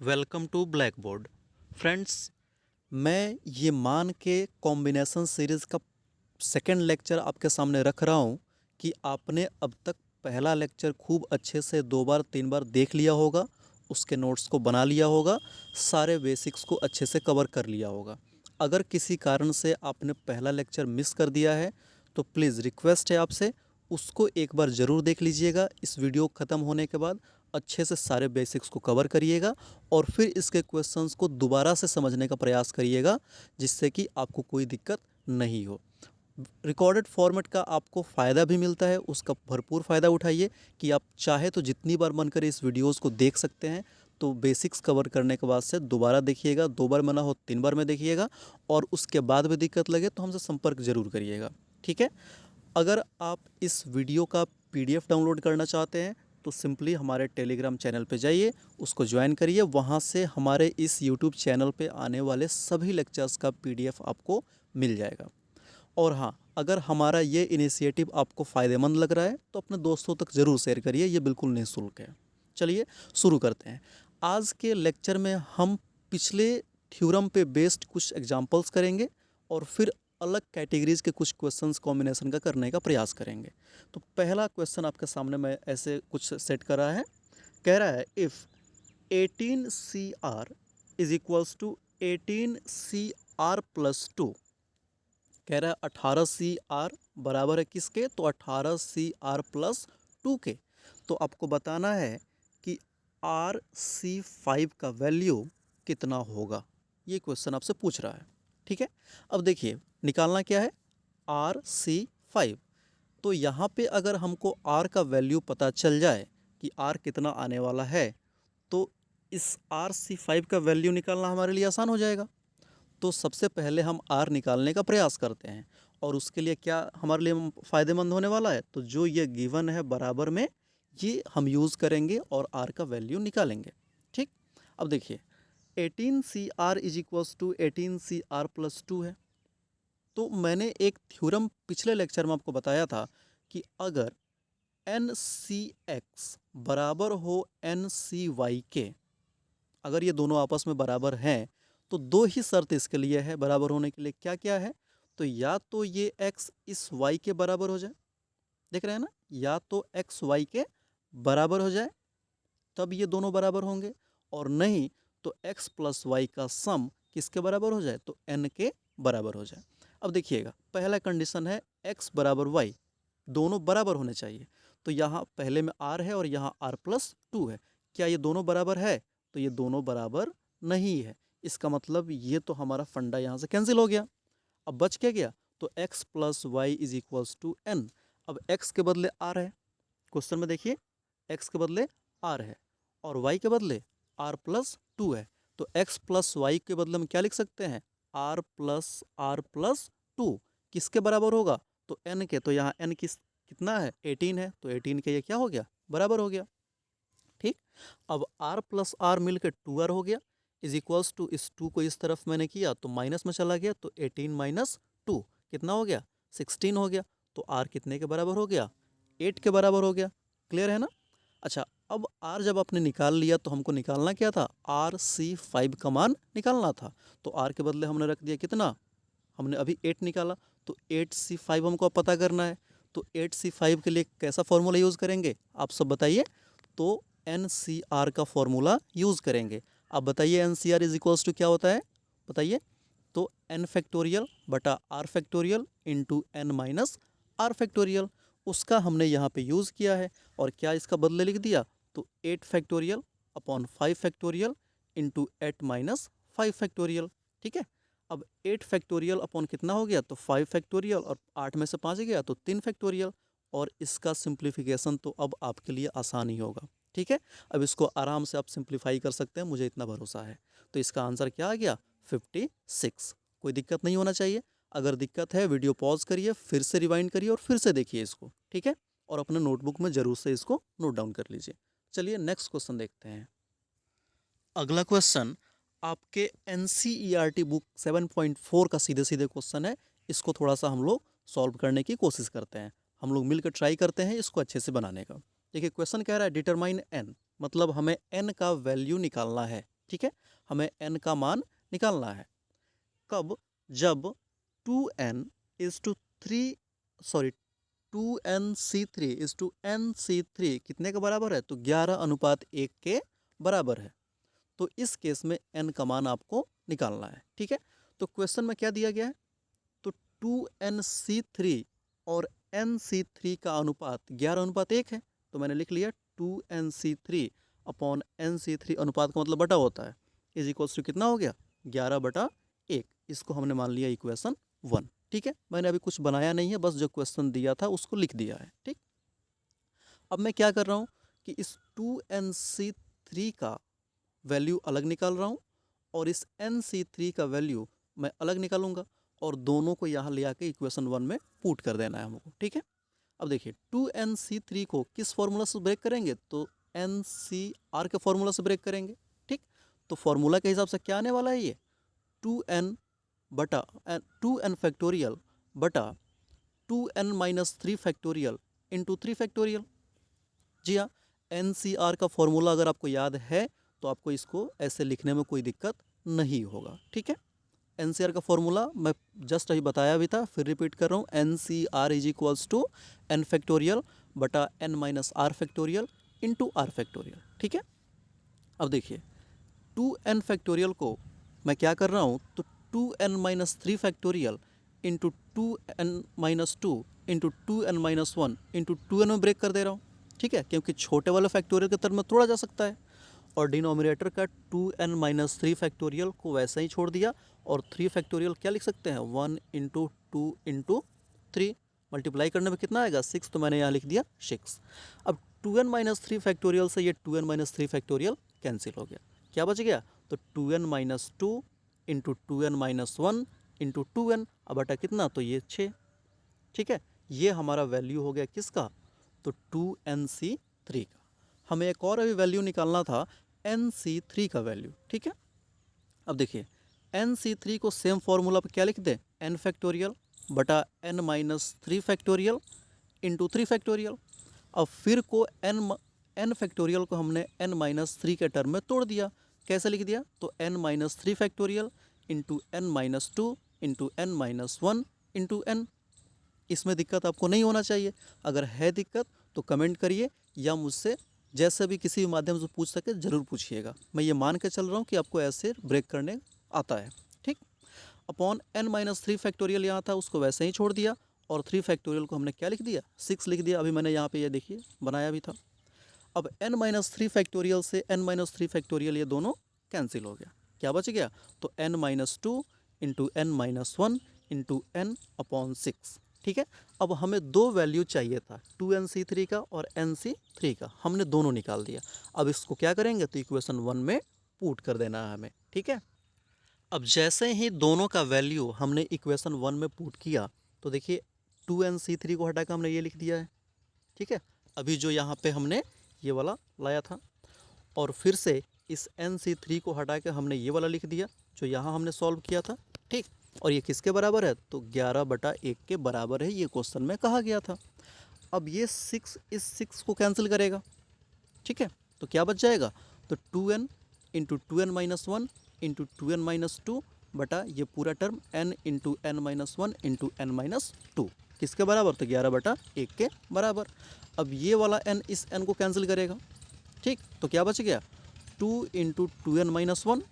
Welcome to black board. Friends, मैं ये मान के कॉम्बिनेशन सीरीज़ का सेकंड लेक्चर आपके सामने रख रहा हूँ कि आपने अब तक पहला लेक्चर खूब अच्छे से 2 बार 3 बार देख लिया होगा, उसके नोट्स को बना लिया होगा, सारे बेसिक्स को अच्छे से कवर कर लिया होगा। अगर किसी कारण से आपने पहला लेक्चर मिस कर दिया है तो प्लीज़ रिक्वेस्ट है आपसे, उसको एक बार ज़रूर देख लीजिएगा। इस वीडियो ख़त्म होने के बाद अच्छे से सारे बेसिक्स को कवर करिएगा और फिर इसके क्वेश्चंस को दोबारा से समझने का प्रयास करिएगा, जिससे कि आपको कोई दिक्कत नहीं हो। रिकॉर्डेड फॉर्मेट का आपको फ़ायदा भी मिलता है, उसका भरपूर फ़ायदा उठाइए कि आप चाहे तो जितनी बार मन करे इस वीडियोस को देख सकते हैं। तो बेसिक्स कवर करने के बाद से दोबारा देखिएगा, 2 बार में ना हो 3 बार में देखिएगा, और उसके बाद भी दिक्कत लगे तो हमसे संपर्क ज़रूर करिएगा, ठीक है। अगर आप इस वीडियो का पीडीएफ डाउनलोड करना चाहते हैं तो सिंपली हमारे टेलीग्राम चैनल पे जाइए, उसको ज्वाइन करिए। वहाँ से हमारे इस यूट्यूब चैनल पे आने वाले सभी लेक्चर्स का पीडीएफ आपको मिल जाएगा। और हाँ, अगर हमारा ये इनिशिएटिव आपको फ़ायदेमंद लग रहा है तो अपने दोस्तों तक ज़रूर शेयर करिए, ये बिल्कुल निःशुल्क है। चलिए शुरू करते हैं। आज के लेक्चर में हम पिछले थ्योरम पे बेस्ड कुछ एग्जांपल्स करेंगे और फिर अलग कैटेगरीज के कुछ क्वेश्चंस कॉम्बिनेशन का करने का प्रयास करेंगे। तो पहला क्वेश्चन आपके सामने मैं ऐसे कुछ सेट कर रहा है। कह रहा है if 18CR is equals to 18CR+2। कह रहा है 18CR बराबर है किसके, तो 18CR+2 के। तो आपको बताना है कि RC5 का वैल्यू कितना होगा। ये क्वेश्चन आपसे पूछ रहा है, ठीक है। अब देखिए निकालना क्या है, RC5। तो यहाँ पे अगर हमको R का वैल्यू पता चल जाए कि R कितना आने वाला है, तो इस RC5 का वैल्यू निकालना हमारे लिए आसान हो जाएगा। तो सबसे पहले हम R निकालने का प्रयास करते हैं, और उसके लिए क्या हमारे लिए फ़ायदेमंद होने वाला है, तो जो ये गिवन है बराबर में ये हम यूज़ करेंगे और R का वैल्यू निकालेंगे, ठीक। अब देखिए 18CR is equals to 18CR+2 है। तो मैंने एक थ्योरम पिछले लेक्चर में आपको बताया था कि अगर NCX बराबर हो NCY के, अगर ये दोनों आपस में बराबर हैं तो दो ही शर्त इसके लिए है बराबर होने के लिए। क्या क्या है, तो या तो ये x इस y के बराबर हो जाए, देख रहे हैं ना, या तो x y के बराबर हो जाए तब ये दोनों बराबर होंगे, और नहीं तो x प्लस वाई का सम किसके बराबर हो जाए, तो n के बराबर हो जाए। अब देखिएगा पहला कंडीशन है x बराबर y, दोनों बराबर होने चाहिए। तो यहाँ पहले में r है और यहाँ r+2 है। क्या ये दोनों बराबर है, तो ये दोनों बराबर नहीं है। इसका मतलब ये तो हमारा फंडा यहाँ से कैंसिल हो गया। अब बच क्या गया, तो x plus Y is equals to n। अब x के बदले r है, क्वेश्चन में देखिए x के बदले r है और y के बदले r+2 है। तो x प्लस वाई के बदले में क्या लिख सकते हैं, r+r+2 किसके बराबर होगा, तो n के। तो यहाँ n कितना है, 18 है, तो 18 के ये क्या हो गया, बराबर हो गया, ठीक। अब r प्लस r मिल के 2r हो गया, इज इक्वल्स टू इस 2 को इस तरफ मैंने किया तो माइनस में चला गया, तो 18 माइनस 2 कितना हो गया, 16 हो गया। तो r कितने के बराबर हो गया, 8 के बराबर हो गया। क्लियर है ना। अच्छा, अब r जब आपने निकाल लिया तो हमको निकालना क्या था, RC5 का मान निकालना था। तो r के बदले हमने रख दिया कितना, हमने अभी 8 निकाला, तो 8C5 हमको अब पता करना है। तो 8C5 के लिए कैसा फॉर्मूला यूज़ करेंगे, आप सब बताइए। तो NCR का फॉर्मूला यूज़ करेंगे। अब बताइए NCR इज इक्वल्स टू क्या होता है, बताइए। तो n फैक्टोरियल बटा r factorial into n minus r factorial, उसका हमने यहाँ पे यूज़ किया है। और क्या इसका बदले लिख दिया, तो 8 factorial upon 5 factorial into 8 minus 5 factorial, ठीक है। अब 8 फैक्टोरियल अपॉन कितना हो गया, तो 5 फैक्टोरियल, और 8 में से 5 गया तो 3 फैक्टोरियल। और इसका सिंप्लीफिकेशन तो अब आपके लिए आसान ही होगा, ठीक है। अब इसको आराम से आप सिंप्लीफाई कर सकते हैं, मुझे इतना भरोसा है। तो इसका आंसर क्या आ गया, 56। कोई दिक्कत नहीं होना चाहिए। अगर दिक्कत है वीडियो पॉज करिए, फिर से रिवाइंड करिए और फिर से देखिए इसको, ठीक है। और अपने नोटबुक में ज़रूर से इसको नोट डाउन कर लीजिए। चलिए नेक्स्ट क्वेश्चन देखते हैं। अगला क्वेश्चन आपके NCERT बुक 7.4 का सीधे सीधे क्वेश्चन है। इसको थोड़ा सा हम लोग सॉल्व करने की कोशिश करते हैं, हम लोग मिलकर ट्राई करते हैं इसको अच्छे से बनाने का। देखिए क्वेश्चन कह रहा है डिटरमाइन n, मतलब हमें n का वैल्यू निकालना है, ठीक है, हमें n का मान निकालना है। कब? जब 2n is to 2nc3 is to nc3 कितने के बराबर है? तो 11:1 के बराबर है। तो इस केस में n का मान आपको निकालना है। ठीक है, तो क्वेश्चन में क्या दिया गया है? तो 2nc3 और nc3 का अनुपात 11:1 है। तो मैंने लिख लिया 2nc3 अपॉन nc3, अनुपात का मतलब बटा होता है, इज इक्वल्स टू कितना हो गया? 11/1। इसको हमने मान लिया इक्वेशन 1। ठीक है, मैंने अभी कुछ बनाया नहीं है, बस जो क्वेश्चन दिया था उसको लिख दिया है। ठीक, अब मैं क्या कर रहा हूँ कि इस 2nc3 का वैल्यू अलग निकाल रहा हूँ और इस nc3 का वैल्यू मैं अलग निकालूंगा और दोनों को यहाँ ले आके इक्वेशन 1 में पुट कर देना है हमको। ठीक है, अब देखिए 2nc3 को किस फॉर्मूला से ब्रेक करेंगे? तो NCR के फॉर्मूला से ब्रेक करेंगे। ठीक, तो फॉर्मूला के हिसाब से क्या आने वाला है? ये 2n फैक्टोरियल बटा 2n-3 फैक्टोरियल इंटू 3 फैक्टोरियल। जी हाँ, NCR का फॉर्मूला अगर आपको याद है तो आपको इसको ऐसे लिखने में कोई दिक्कत नहीं होगा। ठीक है, NCR का फॉर्मूला मैं जस्ट अभी बताया भी था, फिर रिपीट कर रहा हूँ। NCR is equals to n factorial बटा n-r factorial into r factorial. ठीक है, अब देखिए 2n फैक्टोरियल को मैं क्या कर रहा हूँ? तो 2n-3 factorial into 2n-2 into 2n-1 into 2n में ब्रेक कर दे रहा हूँ। ठीक है, क्योंकि छोटे वाले फैक्टोरियल के तरफ में तोड़ा जा सकता है, और डिनोमिनेटर का 2n-3 फैक्टोरियल को वैसे ही छोड़ दिया, और 3 फैक्टोरियल क्या लिख सकते हैं? 1 इंटू 2 इंटू 3, मल्टीप्लाई करने में कितना आएगा? 6, तो मैंने यहाँ लिख दिया 6। अब 2n-3 फैक्टोरियल से ये 2n-3 फैक्टोरियल कैंसिल हो गया, क्या बच गया? तो 2n-2 into 2n-1 into 2n, अब बटा कितना? तो ये 6। ठीक है, ये हमारा वैल्यू हो गया किसका? तो 2nc3 का। हमें एक और अभी वैल्यू निकालना था, nc3 का वैल्यू। ठीक है, अब देखिए nc3 को सेम फॉर्मूला पर क्या लिख दें? n फैक्टोरियल बटा n-3 फैक्टोरियल इंटू 3 फैक्टोरियल। अब फिर को n फैक्टोरियल को हमने n-3 के टर्म में तोड़ दिया। कैसे लिख दिया? तो n-3 factorial into n-2 into n-1 into n। इसमें दिक्कत आपको नहीं होना चाहिए, अगर है दिक्कत तो कमेंट करिए, या मुझसे जैसे भी किसी भी माध्यम से पूछ सके ज़रूर पूछिएगा। मैं ये मान के चल रहा हूँ कि आपको ऐसे ब्रेक करने आता है। ठीक, अपॉन n-3 फैक्टोरियल यहाँ था, उसको वैसे ही छोड़ दिया, और 3 फैक्टोरियल को हमने क्या लिख दिया? 6 लिख दिया। अभी मैंने यहाँ पे ये देखिए बनाया भी था। अब n-3 फैक्टोरियल से n-3 फैक्टोरियल ये दोनों कैंसिल हो गया, क्या बच गया? तो n-2 into n-1 into n upon 6। ठीक है, अब हमें दो वैल्यू चाहिए था, 2nc3 का और nc3 का, हमने दोनों निकाल दिया। अब इसको क्या करेंगे? तो इक्वेशन 1 में पुट कर देना है हमें। ठीक है, अब जैसे ही दोनों का वैल्यू हमने इक्वेशन 1 में पुट किया, तो देखिए 2nc3 को हटाकर हमने ये लिख दिया है। ठीक है, अभी जो यहाँ पे हमने ये वाला लाया था, और फिर से इस nc3 को हटा के हमने ये वाला लिख दिया जो यहाँ हमने सॉल्व किया था। ठीक, और ये किसके बराबर है? तो 11/1 के बराबर है, ये क्वेश्चन में कहा गया था। अब ये 6 इस 6 को कैंसिल करेगा। ठीक है, तो क्या बच जाएगा? तो 2n into 2n-1 into 2n-2 बटा ये पूरा term n into n-1 into n-2 किसके बराबर? तो 11/1 के बराबर। अब ये वाला n इस n को कैंसिल करेगा। ठीक, तो क्या बच गया? 2 इंटू 2n-1।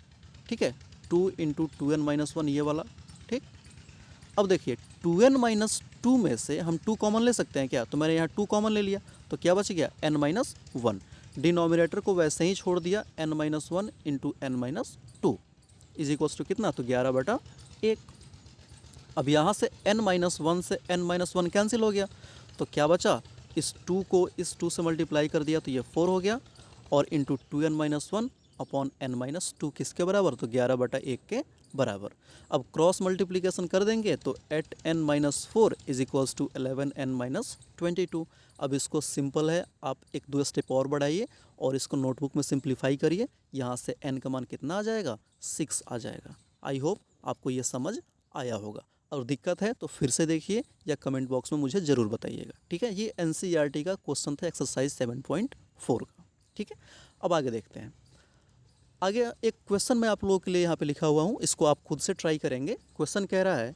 ठीक है, 2 इंटू 2n-1 ये वाला। ठीक, अब देखिए 2n-2 में से हम 2 कॉमन ले सकते हैं क्या? तो मैंने यहाँ 2 कॉमन ले लिया, तो क्या बच गया? n-1। डिनोमिनेटर को वैसे ही छोड़ दिया, n-1 into n-2 is equals to कितना? तो 11/1। अब यहाँ से n-1 से n-1 कैंसिल हो गया, तो क्या बचा? इस 2 को इस 2 से मल्टीप्लाई कर दिया तो ये 4 हो गया, और इंटू 2n-1 अपॉन n-2 किसके बराबर? तो 11/1 के बराबर। अब क्रॉस मल्टीप्लिकेशन कर देंगे तो 8n-4 is equals to 11n-22। अब इसको सिंपल है, आप 1-2 स्टेप और बढ़ाइए और इसको नोटबुक में सिंप्लीफाई करिए। यहाँ से n का मान कितना आ जाएगा? 6 आ जाएगा। आई होप आपको ये समझ आया होगा, और दिक्कत है तो फिर से देखिए या कमेंट बॉक्स में मुझे ज़रूर बताइएगा। ठीक है, ये NCERT का क्वेश्चन था, एक्सरसाइज 7.4 का। ठीक है, अब आगे देखते हैं। आगे एक क्वेश्चन मैं आप लोगों के लिए यहाँ पे लिखा हुआ हूँ, इसको आप खुद से ट्राई करेंगे। क्वेश्चन कह रहा है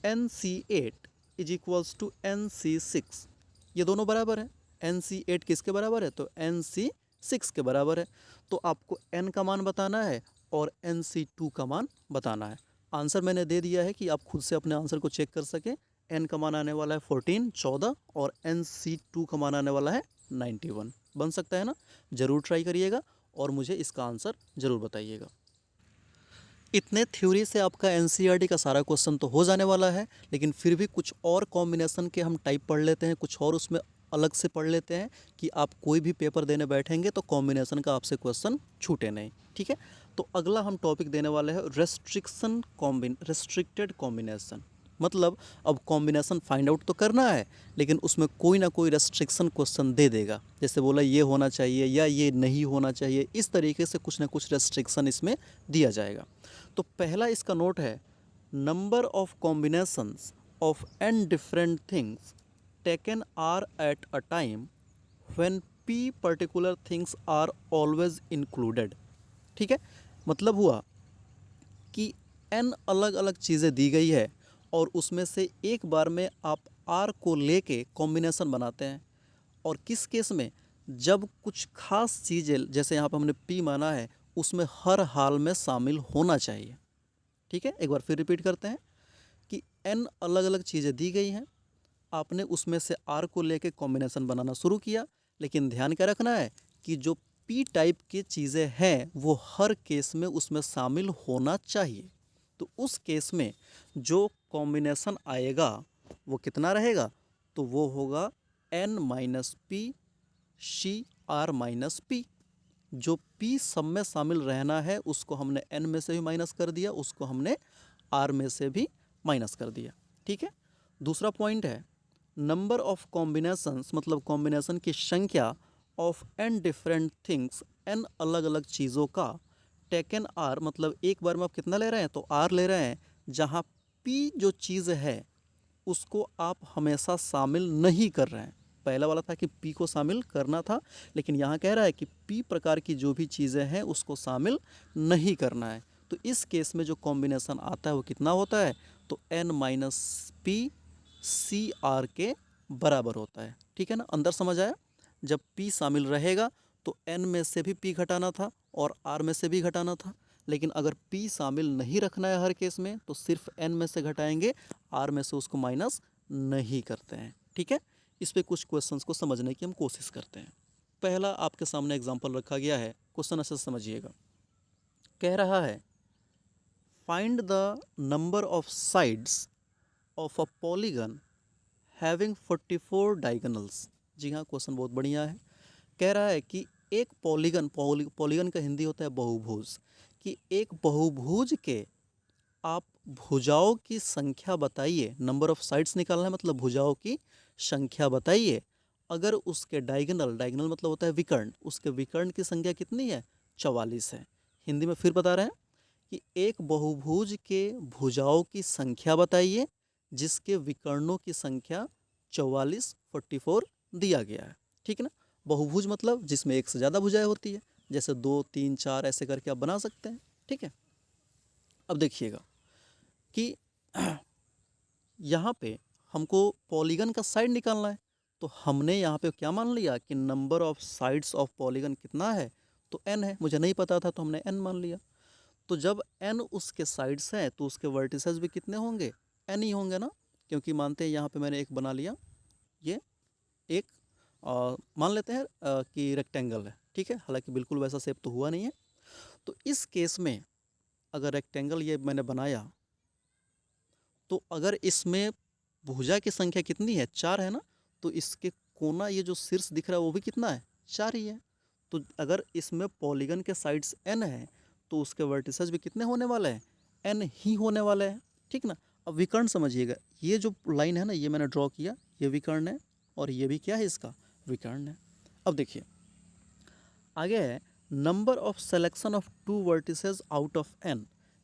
NC8 is equals to NC6, ये दोनों बराबर है। NC8 किसके बराबर है? तो NC6 के बराबर है। तो आपको n का मान बताना है और NC2 का मान बताना है। आंसर मैंने दे दिया है कि आप खुद से अपने आंसर को चेक कर सकें। n का मान आने वाला है 14 और NC2 का मान आने वाला है 91। बन सकता है ना? ज़रूर ट्राई करिएगा और मुझे इसका आंसर ज़रूर बताइएगा। इतने थ्योरी से आपका NCERT का सारा क्वेश्चन तो हो जाने वाला है, लेकिन फिर भी कुछ और कॉम्बिनेशन के हम टाइप पढ़ लेते हैं, कुछ और उसमें अलग से पढ़ लेते हैं कि आप कोई भी पेपर देने बैठेंगे तो कॉम्बिनेशन का आपसे क्वेश्चन छूटे नहीं। ठीक है, तो अगला हम टॉपिक देने वाले हैं रेस्ट्रिक्टेड कॉम्बिनेशन। मतलब अब कॉम्बिनेशन फाइंड आउट तो करना है, लेकिन उसमें कोई ना कोई रेस्ट्रिक्शन क्वेश्चन दे देगा। जैसे बोला ये होना चाहिए या ये नहीं होना चाहिए, इस तरीके से कुछ ना कुछ रेस्ट्रिक्शन इसमें दिया जाएगा। तो पहला इसका नोट है, number of combinations of n different things taken r at a time when p particular things are always included. ठीक है, मतलब हुआ कि n अलग अलग चीज़ें दी गई है और उसमें से एक बार में आप r को लेके कॉम्बिनेशन बनाते हैं। और किस केस में? जब कुछ खास चीज़ें, जैसे यहाँ पर हमने p माना है, उसमें हर हाल में शामिल होना चाहिए। ठीक है, एक बार फिर रिपीट करते हैं कि n अलग अलग चीज़ें दी गई हैं, आपने उसमें से r को लेके कॉम्बिनेशन बनाना शुरू किया, लेकिन ध्यान क्या रखना है कि जो p टाइप की चीज़ें हैं वो हर केस में उसमें शामिल होना चाहिए। तो उस केस में जो कॉम्बिनेशन आएगा वो कितना रहेगा? तो वो होगा n minus P C R minus P. जो p सब में शामिल रहना है उसको हमने n में से भी माइनस कर दिया, उसको हमने r में से भी माइनस कर दिया। ठीक है, दूसरा पॉइंट है नंबर ऑफ कॉम्बिनेशंस, मतलब कॉम्बिनेशन की संख्या of n different things, n अलग अलग चीज़ों का, टेकन r, मतलब एक बार में आप कितना ले रहे हैं? तो r ले रहे हैं, जहाँ p जो चीज़ है उसको आप हमेशा शामिल नहीं कर रहे हैं। पहला वाला था कि p को शामिल करना था, लेकिन यहाँ कह रहा है कि p प्रकार की जो भी चीज़ें हैं उसको शामिल नहीं करना है। तो इस केस में जो कॉम्बिनेशन आता है वो कितना होता है? तो n minus P C R के बराबर होता है। ठीक है ना, अंदर समझ आया? जब p शामिल रहेगा तो n में से भी p घटाना था और r में से भी घटाना था, लेकिन अगर p शामिल नहीं रखना है हर केस में तो सिर्फ n में से घटाएंगे, r में से उसको माइनस नहीं करते हैं। ठीक है, इस पे कुछ क्वेश्चंस को समझने की हम कोशिश करते हैं। पहला आपके सामने एग्जांपल रखा गया है, क्वेश्चन अच्छे से समझिएगा। कह रहा है find the number of sides of a polygon having 44 diagonals. जी हाँ, क्वेश्चन बहुत बढ़िया है। कह रहा है कि एक पॉलीगन का हिंदी होता है बहुभुज, कि एक बहुभुज के आप भुजाओं की संख्या बताइए। नंबर ऑफ साइड्स निकालना है, मतलब भुजाओं की संख्या बताइए। अगर उसके डायगोनल मतलब होता है विकर्ण, उसके विकर्ण की संख्या कितनी है? 44 है। हिंदी में फिर बता रहे हैं कि एक बहुभुज के भुजाओं की संख्या बताइए जिसके विकर्णों की संख्या 44 दिया गया है। ठीक है ना, बहुभुज मतलब जिसमें एक से ज़्यादा भुजाएं होती है, जैसे 2 3 4 ऐसे करके आप बना सकते हैं। ठीक है, अब देखिएगा कि यहाँ पे हमको पॉलीगन का साइड निकालना है, तो हमने यहाँ पे क्या मान लिया कि number of sides of polygon कितना है? तो n है। मुझे नहीं पता था तो हमने n मान लिया। तो जब n उसके साइड्स हैं तो उसके वर्टिसेस भी कितने होंगे? n ही होंगे ना, क्योंकि मानते हैं यहाँ पे मैंने एक बना लिया, ये एक मान लेते हैं कि रेक्टेंगल है। ठीक है, हालांकि बिल्कुल वैसा शेप तो हुआ नहीं है। तो इस केस में अगर रेक्टेंगल ये मैंने बनाया तो अगर इसमें भुजा की संख्या कितनी है? 4 है ना, तो इसके कोना, ये जो शीर्ष दिख रहा है वो भी कितना है? 4 ही है। तो अगर इसमें पॉलीगन के साइड्स n है तो उसके वर्टिसेस भी कितने होने वाले हैं? n ही होने वाले हैं। ठीक ना, अब विकर्ण समझिएगा, ये जो लाइन है ना, ये मैंने ड्रॉ किया, ये विकर्ण है और ये भी क्या है? इसका विकर्ण है। अब देखिए आगे है number of selection of 2 vertices out of n,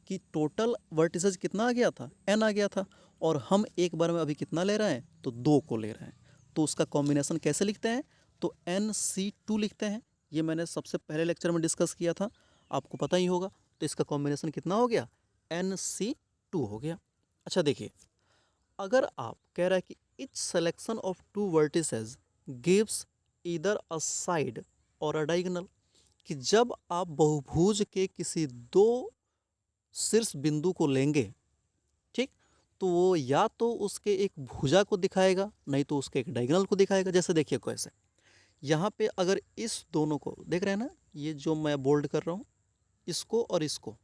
कि टोटल वर्टिसेस कितना आ गया था? n आ गया था, और हम एक बार में अभी कितना ले रहे हैं? तो 2 को ले रहे हैं। तो उसका कॉम्बिनेशन कैसे लिखते हैं? तो NC2 लिखते हैं। ये मैंने सबसे पहले लेक्चर में डिस्कस किया था। आपको पता ही होगा। तो इसका कॉम्बिनेशन कितना हो गया, NC2 हो गया। अच्छा देखिए, अगर आप कह रहा है कि etch selection of two vertices gives either a side और अ डायगोनल, कि जब आप बहुभुज के किसी दो शीर्ष बिंदु को लेंगे, ठीक, तो वो या तो उसके एक भुजा को दिखाएगा, नहीं तो उसके एक डायगोनल को दिखाएगा। जैसे देखिए कैसे, यहाँ पे अगर इस दोनों को देख रहे हैं ना, ये जो मैं बोल्ड कर रहा हूँ, इसको और इसको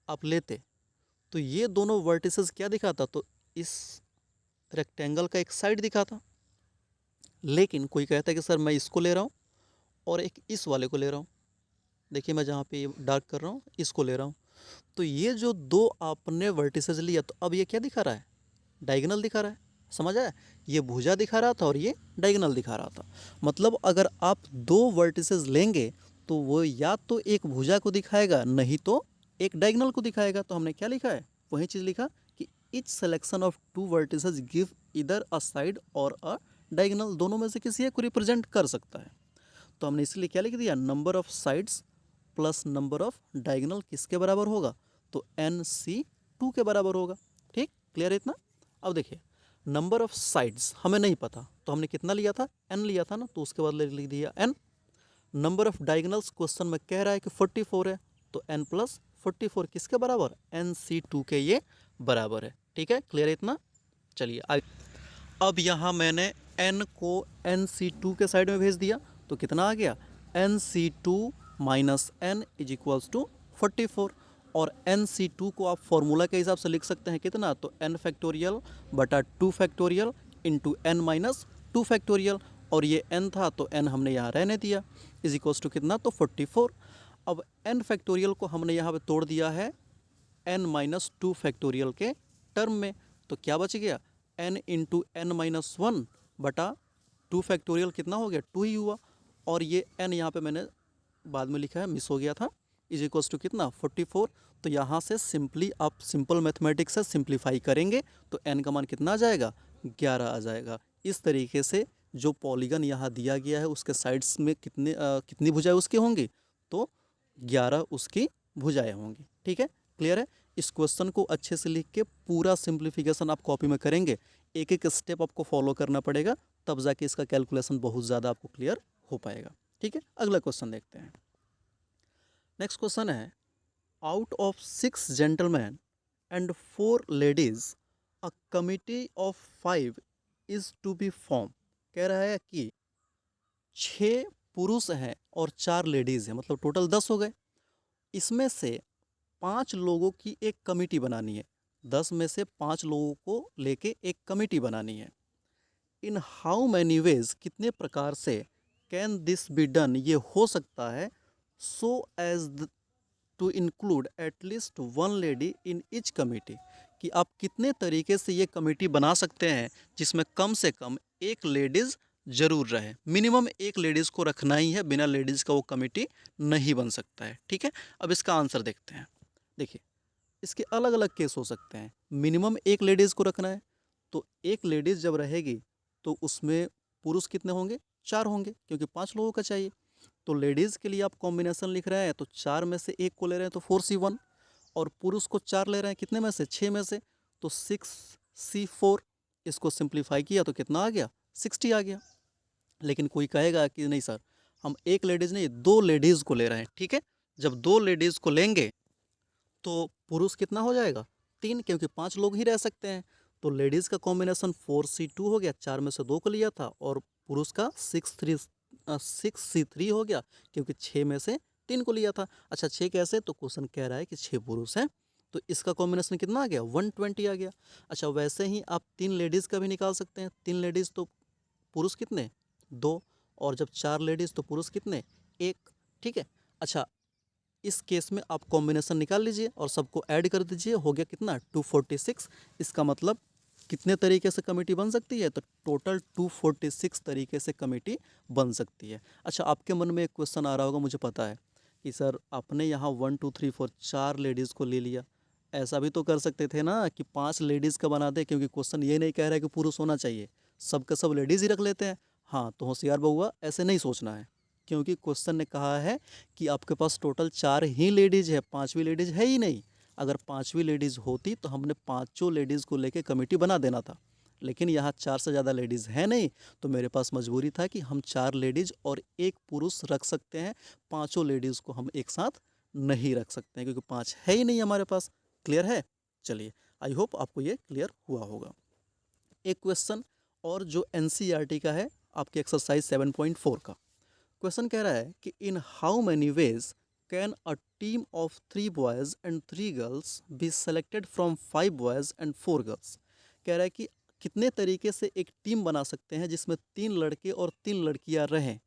आप लेते, तो ये दोनों वर्टिसेस क्या दिखाता, तो इस रेक्टेंगल का एक साइड दिखाता। लेकिन कोई कहता है कि सर मैं इसको ले रहा हूँ और एक इस वाले को ले रहा हूँ, देखिए मैं जहाँ पे डार्क कर रहा हूँ इसको ले रहा हूँ, तो ये जो दो आपने वर्टिसेस लिया, तो अब ये क्या दिखा रहा है, डायगोनल दिखा रहा है। समझ आया, ये भुजा दिखा रहा था और ये डायगोनल दिखा रहा था। मतलब अगर आप दो वर्टिसेस लेंगे तो वो या तो एक भुजा को दिखाएगा, नहीं तो एक डायगोनल को दिखाएगा। तो हमने क्या लिखा है, वही चीज़ लिखा कि etch selection of two vertices give इधर अ साइड और अ डायगोनल, दोनों में से किसी एक को रिप्रेजेंट कर सकता है। तो हमने इसलिए क्या लिख दिया, number of sides plus number of diagonal किसके बराबर होगा, तो NC2 के बराबर होगा। ठीक, क्लियर है इतना। अब देखिए, नंबर ऑफ साइड्स हमें नहीं पता, तो हमने कितना लिया था, n लिया था ना, तो उसके बदले लिख दिया n। Number of diagonals question में कह रहा है कि 44 है, तो n प्लस 44 किसके बराबर, NC2 के ये बराबर है। ठीक है, क्लियर है इतना। चलिए आगे, अब यहाँ मैंने n को NC2 के साइड में भेज दिया, तो कितना आ गया, NC2 minus n is equals to 44। और NC2 को आप फॉर्मूला के हिसाब से लिख सकते हैं कितना, तो n फैक्टोरियल बटा 2 factorial into n minus 2 factorial, और ये n था तो n हमने यहाँ रहने दिया, इज इक्वल्स टू कितना, तो 44। अब n फैक्टोरियल को हमने यहाँ पे तोड़ दिया है n माइनस 2 फैक्टोरियल के टर्म में, तो क्या बच गया, n इंटू n माइनस 1 बटा 2 फैक्टोरियल कितना हो गया, 2 ही हुआ। और ये n यहाँ पे मैंने बाद में लिखा है, मिस हो गया था, इज इक्वल्स टू कितना, 44। तो यहाँ से सिंपली आप सिंपल मैथमेटिक्स से सिंप्लीफाई करेंगे तो n का मान कितना आ जाएगा, 11 आ जाएगा। इस तरीके से जो पॉलीगन यहाँ दिया गया है उसके साइड्स में कितनी भुजाएं उसकी होंगी, तो 11 उसकी भुजाएं होंगी। ठीक है, क्लियर है। इस क्वेश्चन को अच्छे से लिख के पूरा सिंप्लीफिकेशन आप कॉपी में करेंगे, एक एक स्टेप आपको फॉलो करना पड़ेगा, तब जाके इसका कैलकुलेशन बहुत ज़्यादा आपको क्लियर हो पाएगा। ठीक है, अगला क्वेश्चन देखते हैं। नेक्स्ट क्वेश्चन है, out of 6 gentlemen and 4 ladies a committee of 5 is to be form. कह रहा है कि 6 पुरुष हैं और 4 लेडीज़ हैं, मतलब टोटल 10 हो गए। इसमें से 5 लोगों की एक कमिटी बनानी है, 10 में से 5 लोगों को लेके एक कमिटी बनानी है। इन हाउ मैनी वेज, कितने प्रकार से, कैन दिस बी डन, ये हो सकता है, so as to include at least 1 lady in each committee, कि आप कितने तरीके से ये कमेटी बना सकते हैं जिसमें कम से कम एक लेडीज़ ज़रूर रहे, मिनिमम एक लेडीज़ को रखना ही है, बिना लेडीज़ का वो कमेटी नहीं बन सकता है। ठीक है, अब इसका आंसर देखते हैं। देखिए, इसके अलग अलग केस हो सकते हैं। मिनिमम एक लेडीज़ को रखना है, तो एक लेडीज़ जब रहेगी तो उसमें पुरुष कितने होंगे, 4 होंगे, क्योंकि 5 लोगों का चाहिए। तो लेडीज़ के लिए आप कॉम्बिनेशन लिख रहे हैं, तो 4 में से एक को ले रहे हैं तो 4C1, और पुरुष को 4 ले रहे हैं कितने में से, 6 में से, तो 6C4। इसको सिंप्लीफाई किया तो कितना आ गया, 60 आ गया। लेकिन कोई कहेगा कि नहीं सर, हम एक लेडीज़ नहीं 2 लेडीज़ को ले रहे हैं। ठीक है, जब 2 लेडीज़ को लेंगे तो पुरुष कितना हो जाएगा, 3, क्योंकि 5 लोग ही रह सकते हैं। तो लेडीज़ का कॉम्बिनेशन 4C2 हो गया, 4 में से 2 को लिया था, और पुरुष का 6C3 हो गया, क्योंकि 6 में से 3 को लिया था। अच्छा 6 कैसे, तो क्वेश्चन कह रहा है कि 6 पुरुष हैं, तो इसका कॉम्बिनेशन कितना आ गया, 120 आ गया। अच्छा वैसे ही आप 3 लेडीज़ का भी निकाल सकते हैं। 3 लेडीज़ तो पुरुष कितने, 2, और जब 4 लेडीज़ तो पुरुष कितने, 1। ठीक है, अच्छा इस केस में आप कॉम्बिनेशन निकाल लीजिए और सबको ऐड कर दीजिए, हो गया कितना, 246। इसका मतलब कितने तरीके से कमेटी बन सकती है, तो टोटल 246 तरीके से कमेटी बन सकती है। अच्छा आपके मन में एक क्वेश्चन आ रहा होगा, मुझे पता है, कि सर आपने यहाँ 1 2 3 4 4 लेडीज़ को ले लिया, ऐसा भी तो कर सकते थे ना कि 5 लेडीज़ का बना दे, क्योंकि क्वेश्चन ये नहीं कह रहा है कि पुरुष होना चाहिए, सब का सब लेडीज़ ही रख लेते हैं। हाँ तो होशियार बहुआ, ऐसे नहीं सोचना है। क्योंकि क्वेश्चन ने कहा है कि आपके पास टोटल 4 ही लेडीज़ है, 5वीं लेडीज़ है ही नहीं। अगर 5वीं लेडीज़ होती तो हमने 5 लेडीज़ को लेके कमेटी बना देना था, लेकिन यहाँ 4 से ज़्यादा लेडीज़ है नहीं, तो मेरे पास मजबूरी था कि हम 4 लेडीज़ और 1 पुरुष रख सकते हैं, 5 लेडीज़ को हम एक साथ नहीं रख सकते हैं क्योंकि 5 है ही नहीं हमारे पास। क्लियर है? चलिए, आई होप आपको ये क्लियर हुआ होगा। एक क्वेश्चन और जो एनसीईआरटी का है, आपके एक्सरसाइज 7.4 का क्वेश्चन कह रहा है कि in how many ways can a team of 3 boys and 3 girls be selected from 5 boys and 4 girls. कह रहा है कि कितने तरीके से एक टीम बना सकते हैं जिसमें 3 लड़के और 3 लड़कियां रहें,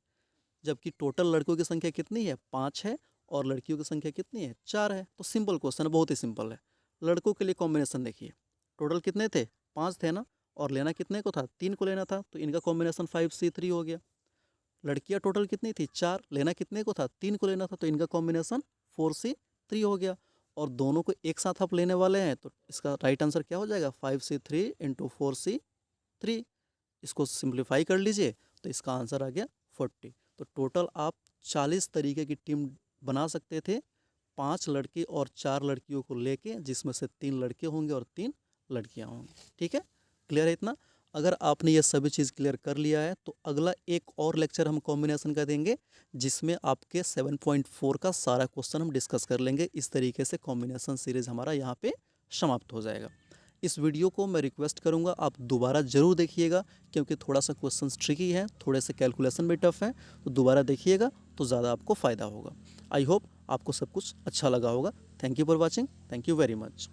जबकि टोटल लड़कों की संख्या कितनी है, 5 है, और लड़कियों की संख्या कितनी है, 4 है। तो सिंपल क्वेश्चन है, बहुत ही सिंपल है। लड़कों के लिए कॉम्बिनेशन देखिए, टोटल कितने थे, 5 थे ना, और लेना कितने को था, 3 को लेना था, तो इनका कॉम्बिनेशन 5C3 हो गया। लड़कियां टोटल कितनी थी, 4, लेना कितने को था, 3 को लेना था, तो इनका कॉम्बिनेशन 4C3 हो गया। और दोनों को एक साथ आप लेने वाले हैं, तो इसका राइट आंसर क्या हो जाएगा, 5C3 इंटू 4C3। इसको सिंप्लीफाई कर लीजिए तो इसका आंसर आ गया 40। तो टोटल आप 40 तरीके की टीम बना सकते थे, 5 लड़के और 4 लड़कियों को लेके, जिसमें से 3 लड़के होंगे और 3 लड़कियां होंगी। ठीक है, क्लियर है इतना? अगर आपने ये सभी चीज़ क्लियर कर लिया है तो अगला एक और लेक्चर हम कॉम्बिनेशन का देंगे, जिसमें आपके 7.4 का सारा क्वेश्चन हम डिस्कस कर लेंगे। इस तरीके से कॉम्बिनेशन सीरीज़ हमारा यहाँ पे समाप्त हो जाएगा। इस वीडियो को मैं रिक्वेस्ट करूंगा आप दोबारा ज़रूर देखिएगा, क्योंकि थोड़ा सा क्वेश्चन ट्रिकी है, थोड़े से कैलकुलेशन भी टफ है, तो दोबारा देखिएगा तो ज़्यादा आपको फ़ायदा होगा। आई होप आपको सब कुछ अच्छा लगा होगा। Thank you for watching, thank you very much.